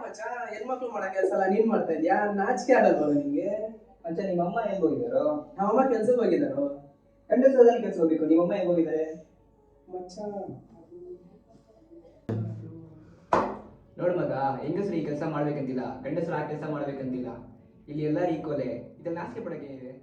ಮಚ್ಚ ಹೆಣ್ಮಕ್ಳು ಮಾಡೋ ಕೆಲಸ ಎಲ್ಲ ನೀನ್ ಮಾಡ್ತಾ ಇದ್ಯಾ? ನಾಚಿಕೆ ಆಗಲ್ವಾ ನಿಂಗೆ? ಮಚ್ಚ ನಿಮ್ಮಮ್ಮ ಹೆಂಗ್ ಹೋಗಿದ್ದಾರೋ? ನಮ್ಮಮ್ಮ ಕೆಲ್ಸಕ್ಕೆ ಹೋಗಿದ್ದಾರೋ? ಗಂಡಸರಲ್ಲಿ ಕೆಲಸ ಹೋಗ್ಬೇಕು, ನಿಮ್ಮಮ್ಮ ಹೆಂಗ್ ಹೋಗಿದ್ದಾರೆ? ಮಚ್ಚ ನೋಡ್ ಮಗ, ಹೆಂಗಸರು ಈ ಕೆಲಸ ಮಾಡ್ಬೇಕಂತಿಲ್ಲ, ಗಂಡಸರು ಆ ಕೆಲಸ ಮಾಡ್ಬೇಕಂತಿಲ್ಲ. ಇಲ್ಲಿ ಎಲ್ಲರೂ ಈಕ್ವಲೆ. ಇದನ್ನ ನಾಚಿಕೆ ಪಡಕ್ಕೆ ಏನಿದೆ?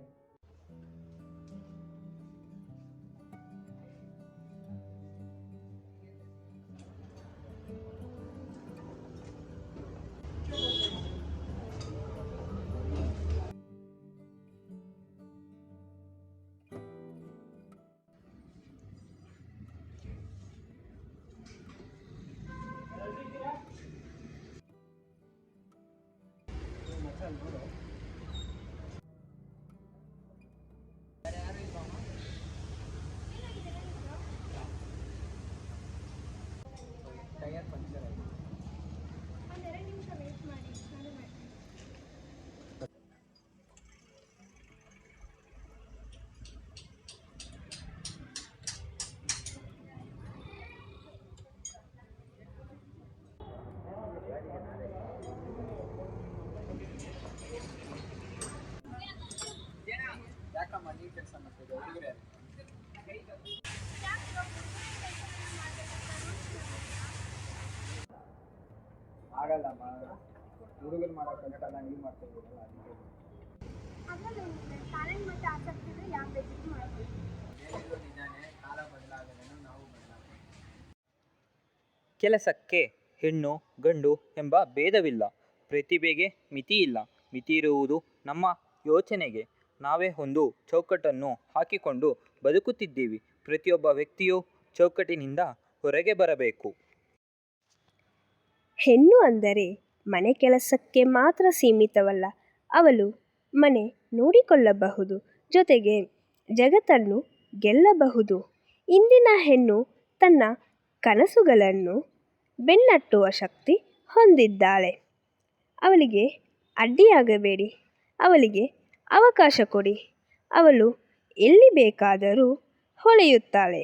ಟೈರ್ ಪಂಕ್ಚರ್ ಆಯ್ತು. ಒಂದೆರಡು ನಿಮಿಷ ವೇಟ್ ಮಾಡಿ, ನಾನು ಮಾಡ್ತೀನಿ. ಯಾಕಮ್ಮ ನೀ ಕೆಲಸ ಮಾಡ್ತಿದ್ದೆ? ಹುಡುಗರೇ ಆಗಲ್ಲಮ್ಮ, ಹುಡುಗರು ಮಾಡೋ ಕೆಲಸ ನೀವು ಮಾಡ್ತಾ ಇದ್ದೀರಲ್ಲ, ಅದಕ್ಕೆ. ಅದರಲ್ಲಿ ಟ್ಯಾಲೆಂಟ್ ಮತ್ತು ಆಸಕ್ತಿ ಇದ್ರೆ ಯಾವ ಬೇಕಿದ್ರು ಮಾಡ್ಬೋದು. ಏನಿದ್ರು ನಿಜಾನೇ, ಕಾಲ ಬದಲಾಗಲೇನು ನಾವು ಬದಲಾಗಬೇಕು. ಕೆಲಸಕ್ಕೆ ಹೆಣ್ಣು ಗಂಡು ಎಂಬ ಭೇದವಿಲ್ಲ. ಪ್ರತಿಭೆಗೆ ಮಿತಿಯಿಲ್ಲ. ಮಿತಿಯಿರುವುದು ನಮ್ಮ ಯೋಚನೆಗೆ. ನಾವೇ ಒಂದು ಚೌಕಟ್ಟನ್ನು ಹಾಕಿಕೊಂಡು ಬದುಕುತ್ತಿದ್ದೀವಿ. ಪ್ರತಿಯೊಬ್ಬ ವ್ಯಕ್ತಿಯೂ ಚೌಕಟ್ಟಿನಿಂದ ಹೊರಗೆ ಬರಬೇಕು. ಹೆಣ್ಣು ಅಂದರೆ ಮನೆ ಕೆಲಸಕ್ಕೆ ಮಾತ್ರ ಸೀಮಿತವಲ್ಲ. ಅವಳು ಮನೆ ನೋಡಿಕೊಳ್ಳಬಹುದು, ಜೊತೆಗೆ ಜಗತ್ತನ್ನು ಗೆಲ್ಲಬಹುದು. ಇಂದಿನ ಹೆಣ್ಣು ತನ್ನ ಕನಸುಗಳನ್ನು ಬೆನ್ನಟ್ಟುವ ಶಕ್ತಿ ಹೊಂದಿದ್ದಾಳೆ. ಅವಳಿಗೆ ಅಡ್ಡಿಯಾಗಬೇಡಿ, ಅವಳಿಗೆ ಅವಕಾಶ ಕೊಡಿ. ಅವಳು ಎಲ್ಲಿ ಬೇಕಾದರೂ ಹೊಳೆಯುತ್ತಾಳೆ.